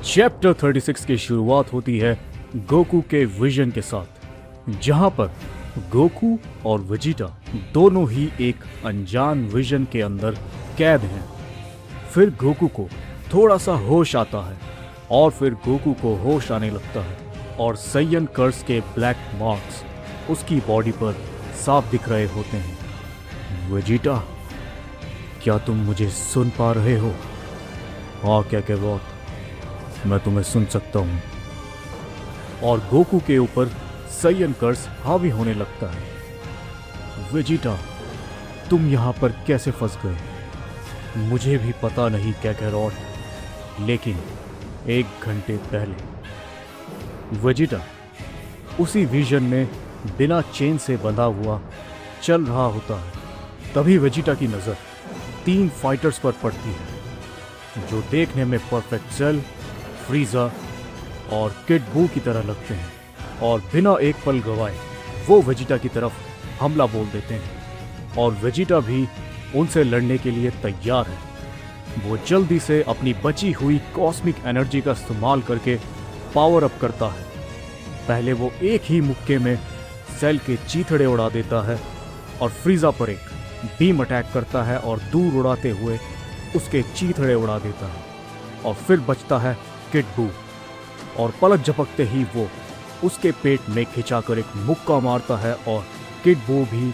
Chapter 36 की शुरुआत होती है गोकू के विजन के साथ, जहां पर गोकू और वेजिटा दोनों ही एक अनजान विजन के अंदर कैद हैं। फिर गोकू को थोड़ा सा होश आता है और फिर गोकू को होश आने लगता है और सैयन कर्स के ब्लैक मार्क्स उसकी बॉडी पर साफ दिख रहे होते हैं। वेजिटा, क्या तुम मुझे सुन पा रहे हो? हाँ काकारोट, मैं तुम्हें सुन सकता हूँ। और गोकू के ऊपर सैयन कर्स हावी होने लगता है। वेजिटा, तुम यहाँ पर कैसे फंस गए? मुझे भी पता नहीं काकारोट, लेकिन 1 घंटे पहले वेजिटा उसी विजन में बिना चेन से बंधा हुआ चल रहा होता है। तभी वेजिटा की नज़र 3 फाइटर्स पर पड़ती है जो देखने में परफेक्ट सेल, फ्रीजा और किड बू की तरह लगते हैं, और बिना एक पल गवाए वो वेजिटा की तरफ हमला बोल देते हैं और वेजिटा भी उनसे लड़ने के लिए तैयार है। वो जल्दी से अपनी बची हुई कॉस्मिक एनर्जी का इस्तेमाल करके पावर अप करता है। पहले वो एक ही मुक्के में सेल के चीथड़े उड़ा देता है और फ्रीजा पर एक बीम अटैक करता है और दूर उड़ाते हुए उसके चीथड़े उड़ा देता है। और फिर बचता है किड बू, और पलक झपकते ही वो उसके पेट में खिंचाकर एक मुक्का मारता है और किड बू भी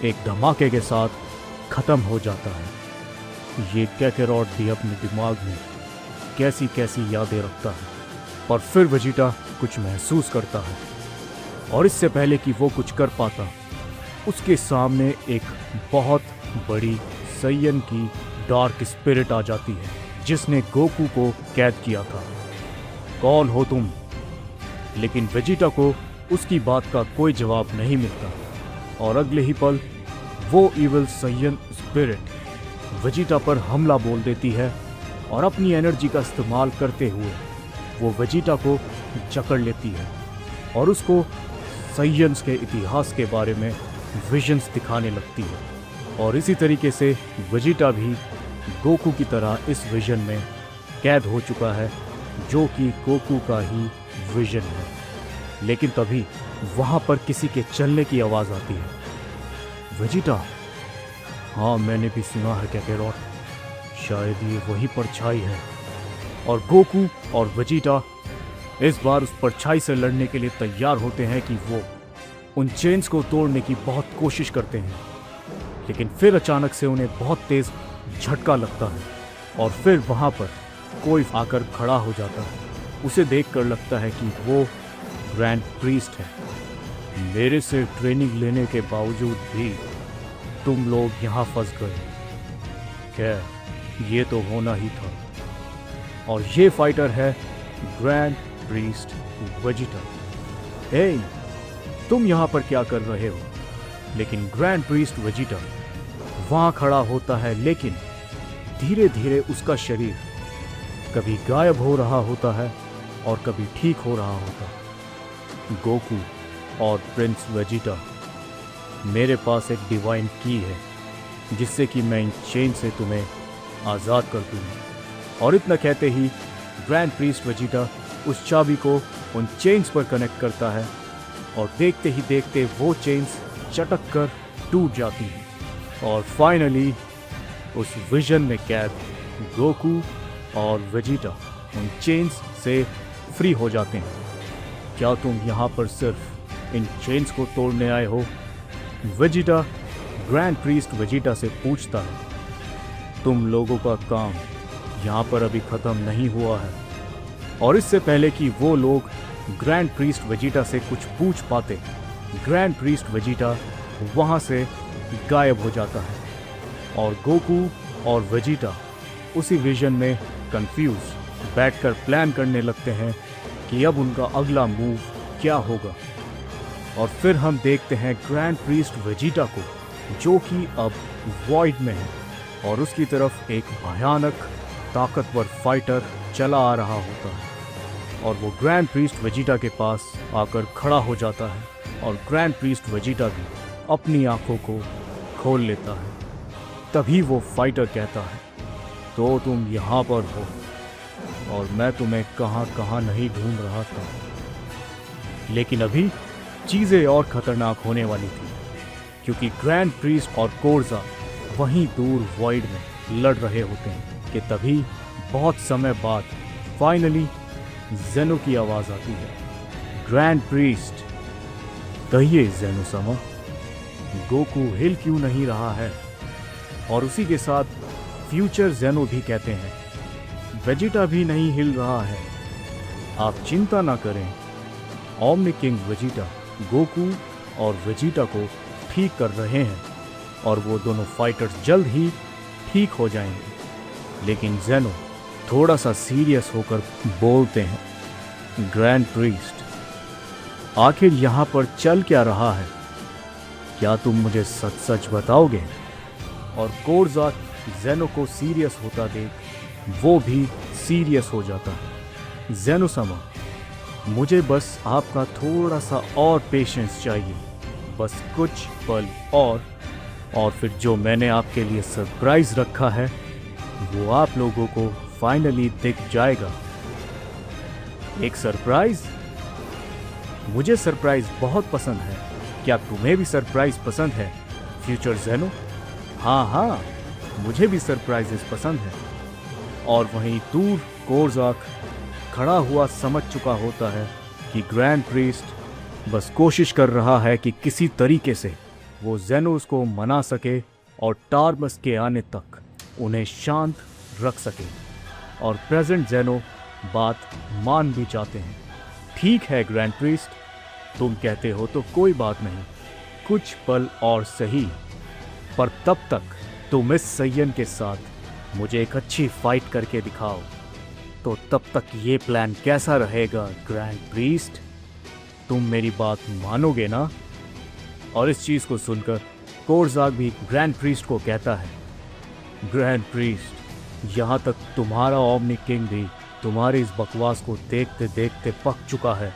एक धमाके के साथ खत्म हो जाता है। ये काकारोट भी अपने दिमाग में कैसी कैसी यादें रखता है, पर फिर वेजिटा कुछ महसूस करता है और इससे पहले कि वो कुछ कर पाता, उसके सामने एक बहुत बड़ी सैयन की डार्क स्पिरिट आ जाती है जिसने गोकू को कैद किया था। कौन हो तुम? लेकिन वेजिटा को उसकी बात का कोई जवाब नहीं मिलता और अगले ही पल वो इविल सैयन स्पिरिट वेजिटा पर हमला बोल देती है और अपनी एनर्जी का इस्तेमाल करते हुए वो वेजिटा को जकड़ लेती है और उसको सैयन्स के इतिहास के बारे में विजन्स दिखाने लगती है। और इसी तरीके से वेजिटा भी गोकू की तरह इस विजन में कैद हो चुका है, जो कि गोकू का ही विजन है। लेकिन तभी वहाँ पर किसी के चलने की आवाज़ आती है। वेजिटा, हाँ मैंने भी सुना है काकारोट, शायद ये वही परछाई है। और गोकू और वेजिटा इस बार उस परछाई से लड़ने के लिए तैयार होते हैं कि वो उन चेन्स को तोड़ने की बहुत कोशिश करते हैं, लेकिन फिर अचानक से उन्हें बहुत तेज झटका लगता है और फिर वहाँ पर कोई आकर खड़ा हो जाता है। उसे देखकर लगता है कि वो ग्रैंड प्रीस्ट है। मेरे से ट्रेनिंग लेने के बावजूद भी तुम लोग यहाँ फंस गए। क्या ये तो होना ही था। और ये फाइटर है ग्रैंड प्रीस्ट वेजिटा। हे, तुम यहाँ पर क्या कर रहे हो? लेकिन ग्रैंड प्रीस्ट वेजिटा वहाँ खड़ा होता है, लेकिन धीरे धीरे उसका शरीर कभी गायब हो रहा होता है और कभी ठीक हो रहा होता है। गोकू और प्रिंस वेजिटा, मेरे पास एक डिवाइन की है जिससे कि मैं इन चेन से तुम्हें आज़ाद कर दूँगा। और इतना कहते ही ग्रैंड प्रीस्ट वेजिटा उस चाबी को उन चेन्स पर कनेक्ट करता है और देखते ही देखते वो चेन्स चटक कर टूट जाती हैं और फाइनली उस विजन में कैद गोकू और वेजिटा उन चेन्स से फ्री हो जाते हैं। क्या तुम यहाँ पर सिर्फ इन चेन्स को तोड़ने आए हो? वेजिटा ग्रैंड प्रीस्ट वेजिटा से पूछता है। तुम लोगों का काम यहाँ पर अभी ख़त्म नहीं हुआ है। और इससे पहले कि वो लोग ग्रैंड प्रीस्ट वेजिटा से कुछ पूछ पाते, ग्रैंड प्रीस्ट वेजिटा वहाँ से गायब हो जाता है और गोकू और वेजिटा उसी विजन में कंफ्यूज बैठकर प्लान करने लगते हैं कि अब उनका अगला मूव क्या होगा। और फिर हम देखते हैं ग्रैंड प्रीस्ट वेजिटा को, जो कि अब वॉइड में है और उसकी तरफ एक भयानक ताकतवर फाइटर चला आ रहा होता है और वो ग्रैंड प्रीस्ट वेजिटा के पास आकर खड़ा हो जाता है और ग्रैंड प्रीस्ट वेजिटा भी अपनी आंखों को खोल लेता है। तभी वो फाइटर कहता है, तो तुम यहाँ पर हो। और मैं तुम्हें कहाँ कहाँ नहीं ढूंढ रहा था। लेकिन अभी चीजें और खतरनाक होने वाली थी, क्योंकि ग्रैंड प्रीस्ट और कोर्जा वहीं दूर वॉइड में लड़ रहे होते हैं कि तभी बहुत समय बाद फाइनली जेनो की आवाज आती है, ग्रैंड प्रीस्ट। कहिए जेनो समा, गोकू हिल क्यों नहीं रहा है? और उसी के साथ फ्यूचर जेनो भी कहते हैं, वेजिटा भी नहीं हिल रहा है। आप चिंता ना करें, ओमनी किंग वेजिटा गोकू और वेजिटा को ठीक कर रहे हैं और वो दोनों फाइटर्स जल्द ही ठीक हो जाएंगे। लेकिन जेनो थोड़ा सा सीरियस होकर बोलते हैं, ग्रैंड प्रीस्ट, आखिर यहाँ पर चल क्या रहा है? क्या तुम मुझे सच सच बताओगे? और कोर्जा जेनो को सीरियस होता देख वो भी सीरियस हो जाता है। जेनो समा, मुझे बस आपका थोड़ा सा और पेशेंस चाहिए, बस कुछ पल और फिर जो मैंने आपके लिए सरप्राइज रखा है वो आप लोगों को फाइनली दिख जाएगा। एक सरप्राइज? मुझे सरप्राइज बहुत पसंद है। क्या तुम्हें भी सरप्राइज पसंद है फ्यूचर जेनो? हाँ, मुझे भी सरप्राइजेस पसंद है। और वहीं दूर कोर्जाक खड़ा हुआ समझ चुका होता है कि ग्रैंड प्रीस्ट बस कोशिश कर रहा है कि किसी तरीके से वो जेनोस को मना सके और टार्मस के आने तक उन्हें शांत रख सके। और प्रेजेंट जेनो बात मान भी जाते हैं। ठीक है ग्रैंड प्रीस्ट, तुम कहते हो तो कोई बात नहीं, कुछ पल और सही, पर तब तक तुम इस सय्यन के साथ मुझे एक अच्छी फाइट करके दिखाओ। तो तब तक ये प्लान कैसा रहेगा ग्रैंड प्रीस्ट? तुम मेरी बात मानोगे ना? और इस चीज को सुनकर कोर्जाक भी ग्रैंड प्रीस्ट को कहता है, ग्रैंड प्रीस्ट, यहाँ तक तुम्हारा ओमनी किंग भी तुम्हारी इस बकवास को देखते देखते पक चुका है,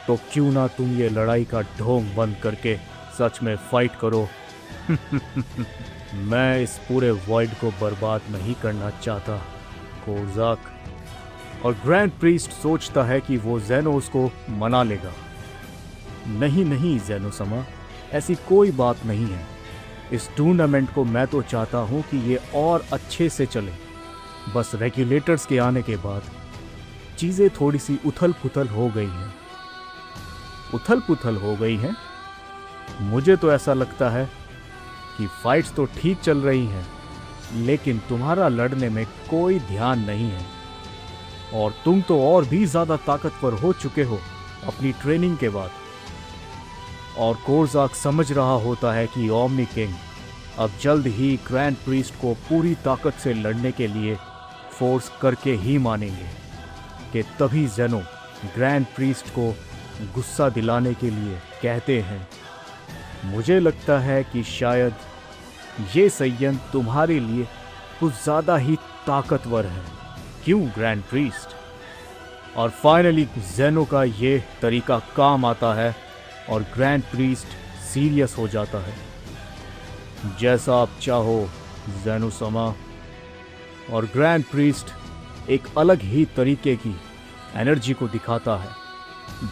तो क्यों ना तुम ये लड़ाई का ढोंग बंद करके सच में फाइट करो। मैं इस पूरे वॉइड को बर्बाद नहीं करना चाहता कोर्जाक। और ग्रैंड प्रीस्ट सोचता है कि वो जेनोस को मना लेगा। नहीं जेनो समा, ऐसी कोई बात नहीं है। इस टूर्नामेंट को मैं तो चाहता हूं कि ये और अच्छे से चले। बस रेगुलेटर्स के आने के बाद चीजें थोड़ी सी उथल पुथल हो गई हैं। उथल पुथल हो गई हैं? मुझे तो ऐसा लगता है कि फाइट्स तो ठीक चल रही हैं, लेकिन तुम्हारा लड़ने में कोई ध्यान नहीं है। और तुम तो और भी ज्यादा ताकतवर हो चुके हो अपनी ट्रेनिंग के बाद। और कोर्जाक समझ रहा होता है कि ओमनी किंग अब जल्द ही ग्रैंड प्रीस्ट को पूरी ताकत से लड़ने के लिए फोर्स करके ही मानेंगे। कि तभी जेनो ग्रैंड प्रीस्ट को गुस्सा दिलाने के लिए कहते हैं, मुझे लगता है कि शायद ये सय्यन तुम्हारे लिए कुछ ज्यादा ही ताकतवर है, क्यों ग्रैंड प्रीस्ट? और फाइनली जेनो का ये तरीका काम आता है और ग्रैंड प्रीस्ट सीरियस हो जाता है। जैसा आप चाहो जेनो समा। और ग्रैंड प्रीस्ट एक अलग ही तरीके की एनर्जी को दिखाता है।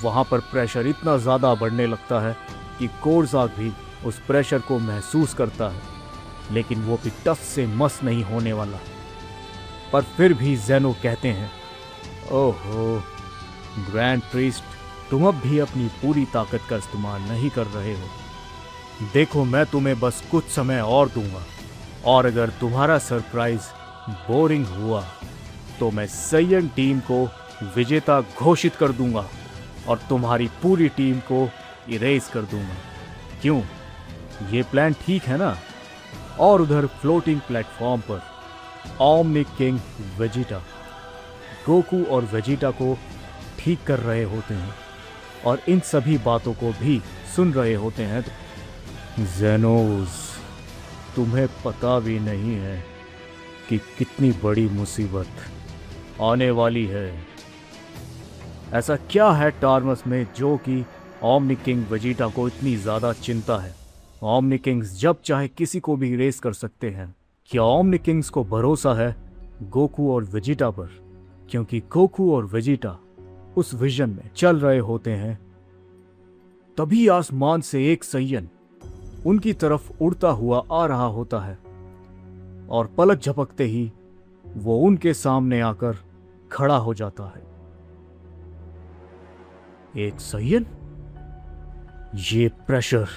वहाँ पर प्रेशर इतना ज़्यादा बढ़ने लगता है कि कोर्जाक भी उस प्रेशर को महसूस करता है, लेकिन वो भी टस से मस नहीं होने वाला। पर फिर भी जेनो कहते हैं, ओहो ग्रैंड प्रीस्ट, तुम अब भी अपनी पूरी ताकत का इस्तेमाल नहीं कर रहे हो। देखो, मैं तुम्हें बस कुछ समय और दूंगा, और अगर तुम्हारा सरप्राइज बोरिंग हुआ तो मैं सय्यन टीम को विजेता घोषित कर दूंगा और तुम्हारी पूरी टीम को इरेज कर दूंगा। क्यों, ये प्लान ठीक है ना? और उधर फ्लोटिंग प्लेटफॉर्म पर ओमनी किंग वेजिटा गोकू और वेजिटा को ठीक कर रहे होते हैं और इन सभी बातों को भी सुन रहे होते हैं। जेनोस, तुम्हें पता भी नहीं है कि कितनी बड़ी मुसीबत आने वाली है। ऐसा क्या है टार्मस में जो कि ओमनी किंग वेजिटा को इतनी ज़्यादा चिंता है? ओमनी किंग्स जब चाहे किसी को भी इरेज कर सकते हैं। क्या ओमनी किंग्स को भरोसा है गोकू और वेजिटा पर? क्योंकि गोकू और वेजिटा उस विजन में चल रहे होते हैं, तभी आसमान से एक सैयन उनकी तरफ उड़ता हुआ आ रहा होता है और पलक झपकते ही वो उनके सामने आकर खड़ा हो जाता है। एक सैयन? ये प्रेशर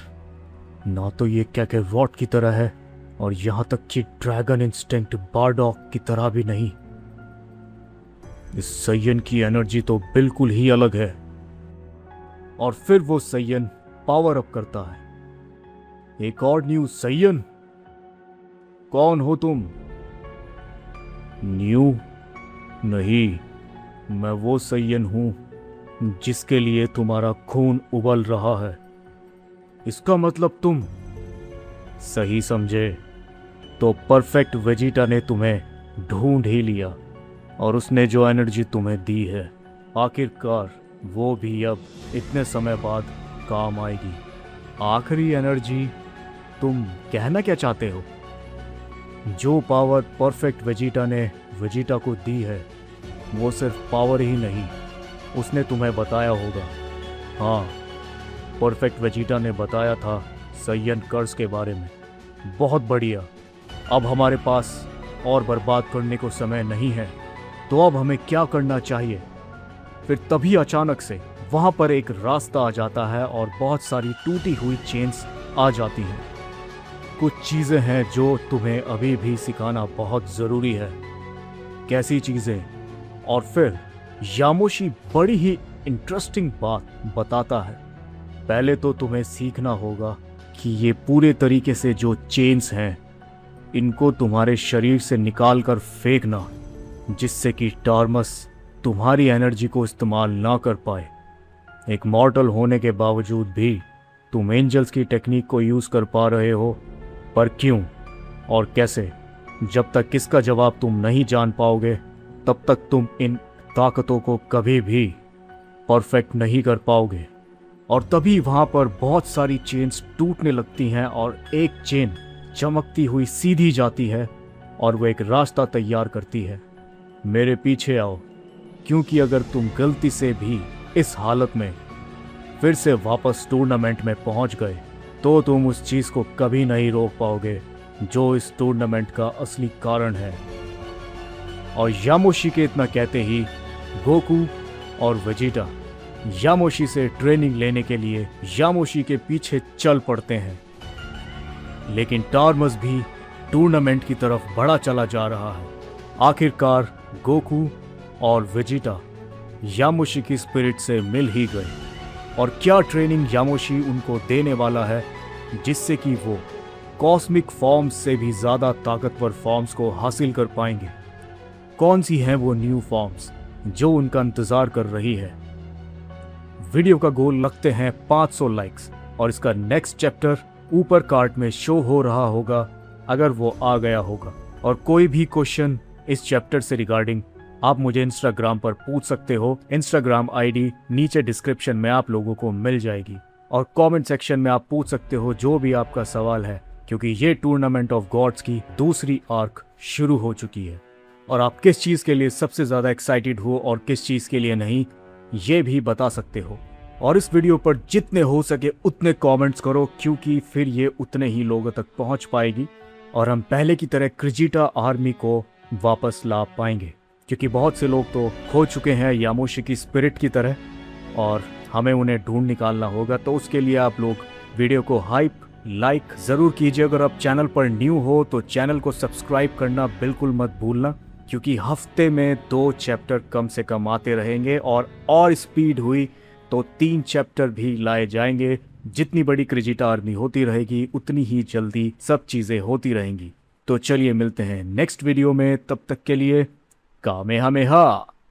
ना तो ये कैकेवॉट की तरह है और यहां तक कि ड्रैगन इंस्टिंक्ट बारडॉक की तरह भी नहीं। इस सैयन की एनर्जी तो बिल्कुल ही अलग है। और फिर वो सैयन पावर अप करता है। एक और न्यू सैयन? कौन हो तुम? न्यू नहीं, मैं वो सैयन हूं जिसके लिए तुम्हारा खून उबल रहा है। इसका मतलब तुम सही समझे तो परफेक्ट वेजिटा ने तुम्हें ढूंढ ही लिया और उसने जो एनर्जी तुम्हें दी है, आखिरकार वो भी अब इतने समय बाद काम आएगी। आखिरी एनर्जी? तुम कहना क्या चाहते हो? जो पावर परफेक्ट वेजिटा ने वेजिटा को दी है, वो सिर्फ पावर ही नहीं, उसने तुम्हें बताया होगा। हाँ, परफेक्ट वेजिटा ने बताया था सैयन कर्स के बारे में। बहुत बढ़िया। अब हमारे पास और बर्बाद करने को समय नहीं है, तो अब हमें क्या करना चाहिए? फिर तभी अचानक से वहां पर एक रास्ता आ जाता है और बहुत सारी टूटी हुई चेन्स आ जाती हैं। कुछ चीजें हैं जो तुम्हें अभी भी सिखाना बहुत जरूरी है। कैसी चीजें? और फिर यामोशी बड़ी ही इंटरेस्टिंग बात बताता है। पहले तो तुम्हें सीखना होगा कि ये पूरे तरीके से जो चेन्स हैं, इनको तुम्हारे शरीर से निकाल कर फेंकना, जिससे कि टार्मस तुम्हारी एनर्जी को इस्तेमाल ना कर पाए। एक मॉर्टल होने के बावजूद भी तुम एंजल्स की टेक्निक को यूज़ कर पा रहे हो, पर क्यों और कैसे? जब तक इसका जवाब तुम नहीं जान पाओगे, तब तक तुम इन ताकतों को कभी भी परफेक्ट नहीं कर पाओगे। और तभी वहां पर बहुत सारी चेन्स टूटने लगती हैं और एक चेन चमकती हुई सीधी जाती है और वो एक रास्ता तैयार करती है। मेरे पीछे आओ, क्योंकि अगर तुम गलती से भी इस हालत में फिर से वापस टूर्नामेंट में पहुंच गए, तो तुम उस चीज को कभी नहीं रोक पाओगे जो इस टूर्नामेंट का असली कारण है। और यामोशी के इतना कहते ही गोकू और वेजिटा यामोशी से ट्रेनिंग लेने के लिए यामोशी के पीछे चल पड़ते हैं। लेकिन टार्मस भी टूर्नामेंट की तरफ बढ़ा चला जा रहा है। आखिरकार गोकू और वेजिटा यामोशी की स्पिरिट से मिल ही गए। और क्या ट्रेनिंग यामोशी उनको देने वाला है, जिससे कि वो कॉस्मिक फॉर्म्स से भी ज्यादा ताकतवर फॉर्म्स को हासिल कर पाएंगे। कौन सी हैं वो न्यू फॉर्म्स जो उनका इंतजार कर रही है? वीडियो का गोल लगते हैं 500 लाइक्स और इसका नेक्स्ट चैप्टर ऊपर कार्ड में शो हो रहा होगा अगर वो आ गया होगा। और कोई भी क्वेश्चन इस चैप्टर से रिगार्डिंग आप मुझे इंस्टाग्राम पर पूछ सकते हो। इंस्टाग्राम आईडी नीचे डिस्क्रिप्शन में आप लोगों को मिल जाएगी और कमेंट सेक्शन में आप पूछ सकते हो जो भी आपका सवाल है, क्योंकि ये टूर्नामेंट ऑफ गॉड्स की दूसरी आर्क शुरू हो चुकी है। और आप किस चीज के लिए सबसे ज्यादा एक्साइटेड हो और किस चीज के लिए नहीं, ये भी बता सकते हो। और इस वीडियो पर जितने हो सके उतने कमेंट्स करो, क्योंकि फिर ये उतने ही लोगों तक पहुंच पाएगी और हम पहले की तरह क्रिजिटा आर्मी को वापस ला पाएंगे। क्योंकि बहुत से लोग तो खो चुके हैं यामोशी की स्पिरिट की तरह और हमें उन्हें ढूंढ निकालना होगा। तो उसके लिए आप लोग वीडियो को लाइक जरूर कीजिए। अगर आप चैनल पर न्यू हो तो चैनल को सब्सक्राइब करना बिल्कुल मत भूलना, क्योंकि हफ्ते में 2 चैप्टर कम से कम आते रहेंगे और स्पीड हुई तो 3 चैप्टर भी लाए जाएंगे। जितनी बड़ी क्रिजिटा आर्मी होती रहेगी उतनी ही जल्दी सब चीजें होती रहेंगी। तो चलिए मिलते हैं नेक्स्ट वीडियो में, तब तक के लिए कामेहामेहा।